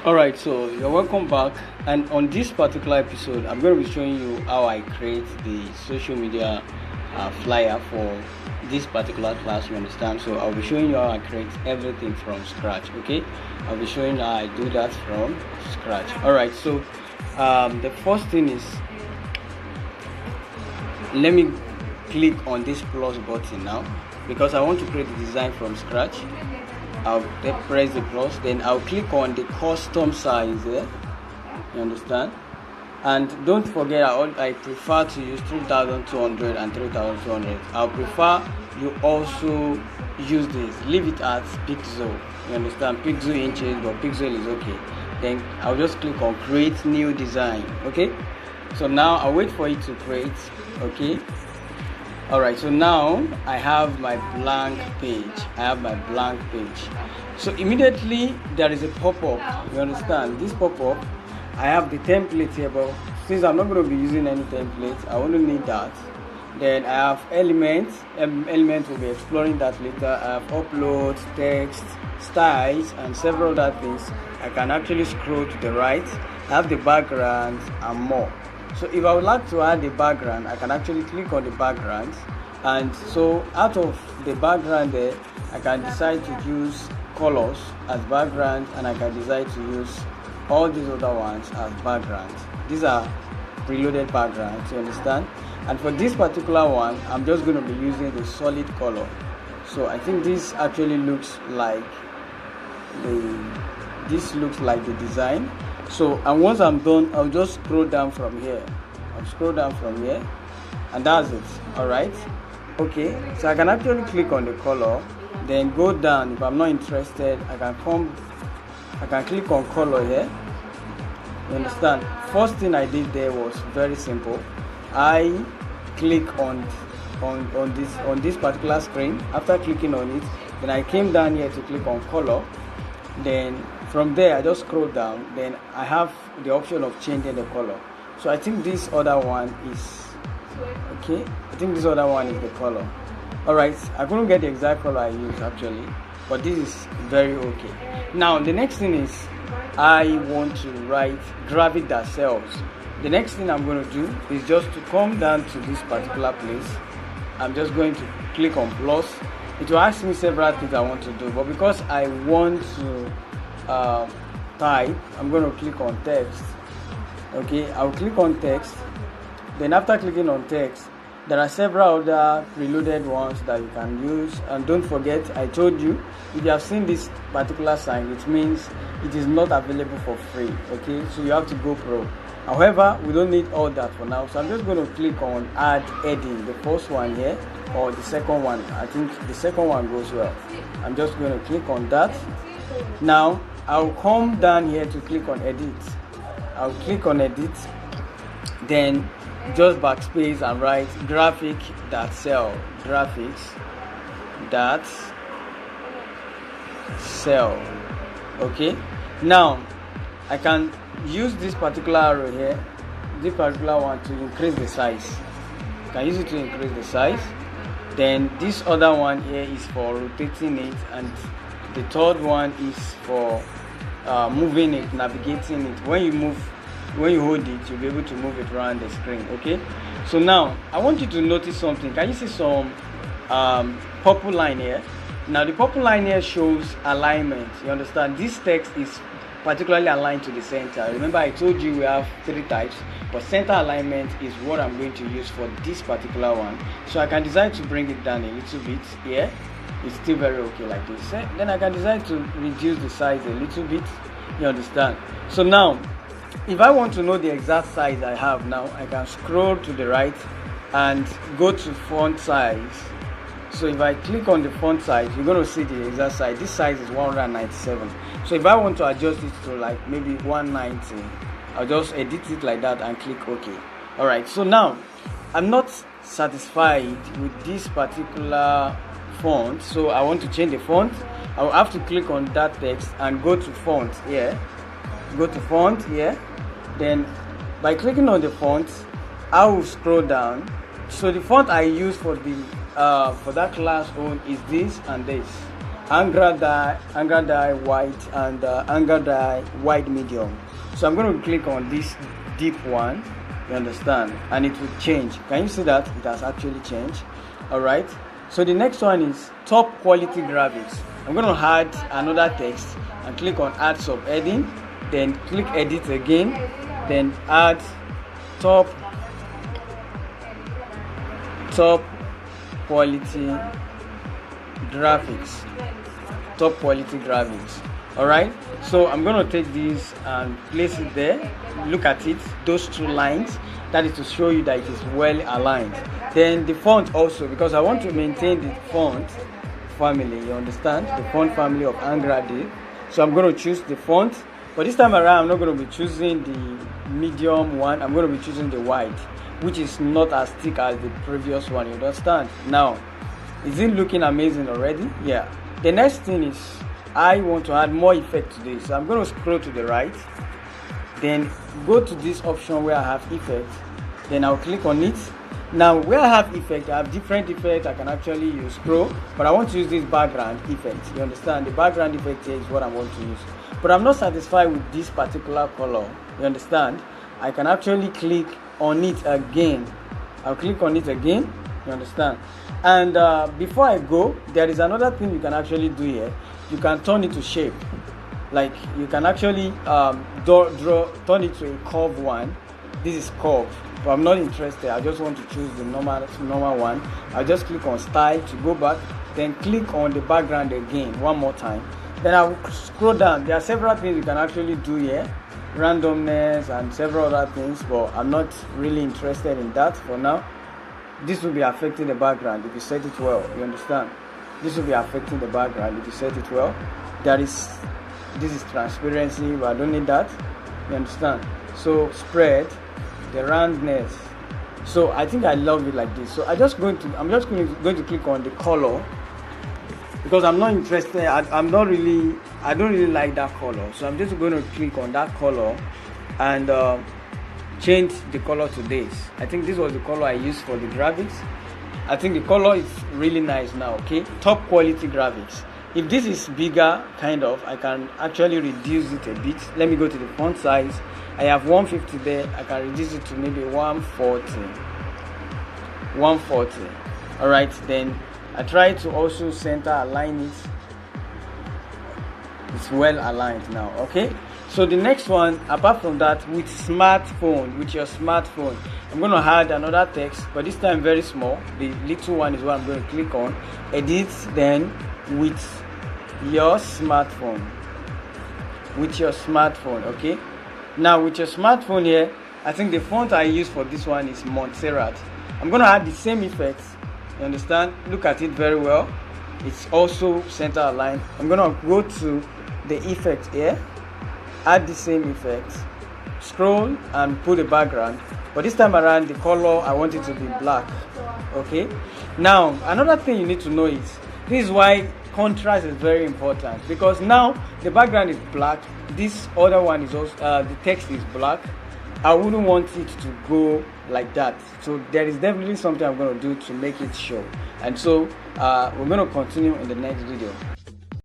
Alright, so you're welcome back, and on this particular episode I'm going to be showing you how I create the social media flyer for this particular class, you understand. So I'll be showing you how I create everything from scratch. Okay, I'll be showing you how I do that from scratch. Alright, so the first thing is, let me click on this plus button now because I want to create the design from scratch. I'll press the plus, then I'll click on the custom size there, you understand. And don't forget, I prefer to use 3200 and 3200. I'll prefer you also use this, leave it at pixel, you understand, pixel inches, but pixel is okay. Then I'll just click on create new design. Okay, so now I'll wait for it to create. Okay, alright, so now I have my blank page. So immediately there is a pop-up, you understand. This pop-up, I have the template here, but since I'm not going to be using any template, I only need that. Then I have elements. Elements will be exploring that later. I have uploads, text, styles, and several other things. I can actually scroll to the right. I have the background and more. So if I would like to add the background, I can actually click on the background, and so out of the background there, I can decide to use colors as background, and I can decide to use all these other ones as background. These are preloaded backgrounds, you understand. And for this particular one, I'm just going to be using the solid color. So I think this actually looks like the design. So, and once I'm done, I'll just scroll down from here. And that's it. Alright, okay, so I can actually click on the color, then go down. If I'm not interested, I can click on color here, you understand. First thing I did there was very simple. I click on this particular screen. After clicking on it, then I came down here to click on color. Then from there I just scroll down, then I have the option of changing the color. So I think this other one is okay. I think this other one is the color. Alright, I couldn't get the exact color I used actually, but this is very okay. Now the next thing is, I want to write graphic that sells. The next thing I'm going to do is just to come down to this particular place. I'm just going to click on plus. It will ask me several things I want to do, but because I want to type, I'm going to click on text. Okay, I'll click on text. Then after clicking on text, there are several other preloaded ones that you can use. And don't forget, I told you, if you have seen this particular sign, it means it is not available for free. Okay, so you have to go pro. However, we don't need all that for now, so I'm just going to click on add heading, the first one here, or the second one. I think the second one goes well. I'm just going to click on that. Now I'll come down here to click on edit. I'll click on edit, then just backspace and write graphic that sell. Okay, now I can use this particular arrow here, this particular one, to increase the size. I can use it to increase the size. Then this other one here is for rotating it, and the third one is for moving it, navigating it. When you hold it, you'll be able to move it around the screen. Okay, so now I want you to notice something. Can you see some purple line here? Now the purple line here shows alignment, you understand. This text is particularly aligned to the center. Remember, I told you we have three types, but center alignment is what I'm going to use for this particular one. So I can decide to bring it down a little bit here. It's still very okay like this. Then I can decide to reduce the size a little bit, you understand. So now if I want to know the exact size I have, now I can scroll to the right and go to font size. So if I click on the font size, you're going to see the exact size. This size is 197. So if I want to adjust it to like maybe 190, I'll just edit it like that and click OK. Alright, so now I'm not satisfied with this particular font, so I want to change the font. I will have to click on that text and go to font here. Then by clicking on the font, I will scroll down. So the font I use for the for that class own is this and this. Angra dye white, and Angra dye white medium. So I'm going to click on this deep one, you understand, and it will change. Can you see that it has actually changed? All right, so the next one is top quality graphics. I'm going to add another text and click on add subheading, then click edit again, then add top quality graphics. Top quality graphics. All right, so I'm going to take this and place it there. Look at it, those two lines. That is to show you that it is well aligned. Then the font also, because I want to maintain the font family, you understand, the font family of Angra dye. So I'm going to choose the font, but this time around I'm not going to be choosing the medium one. I'm going to be choosing the white, which is not as thick as the previous one, you understand. Now, is it looking amazing already? Yeah. The next thing is I want to add more effect to this, so I'm going to scroll to the right, then go to this option where I have effect, then I'll click on it. Now where I have effect, I have different effects I can actually use. Scroll, but I want to use this background effect, you understand. The background effect here is what I want to use, but I'm not satisfied with this particular color, you understand. I can actually click on it again. I'll click on it again, you understand. And before I go, there is another thing you can actually do here. You can turn it to shape, like you can actually turn it to a curved one. This is curved, but I'm not interested. I just want to choose the normal one. I'll just click on style to go back, then click on the background again one more time. Then I will scroll down. There are several things you can actually do here, randomness and several other things, but I'm not really interested in that for now. This will be affecting the background if you set it well, you understand. This will be affecting the background if you set it well. This is transparency, but I don't need that, you understand. So spread, the roundness. So I think I love it like this. So I'm just going to click on the color, because I'm not interested. I don't really like that color. So I'm just going to click on that color and change the color to this. I think this was the color I used for the graphics. I think the color is really nice now. Okay, top quality graphics. If this is bigger, kind of, I can actually reduce it a bit. Let me go to the font size. I have 150 there. I can reduce it to maybe 140. All right, then I try to also center align it. It's well aligned now. Okay, so the next one, apart from that, with your smartphone, I'm going to add another text, but this time very small. The little one is what I'm going to click on, edit, then with your smartphone. Okay, now with your smartphone here, I think the font I use for this one is Montserrat. I'm going to add the same effects, you understand. Look at it very well. It's also center aligned. I'm going to go to the effect here, add the same effect, scroll and put the background, but this time around the color I want it to be black. Okay, now another thing you need to know is this is why contrast is very important, because now the background is black, this other one is also the text is black. I wouldn't want it to go like that, so there is definitely something I'm going to do to make it show. And so we're going to continue in the next video.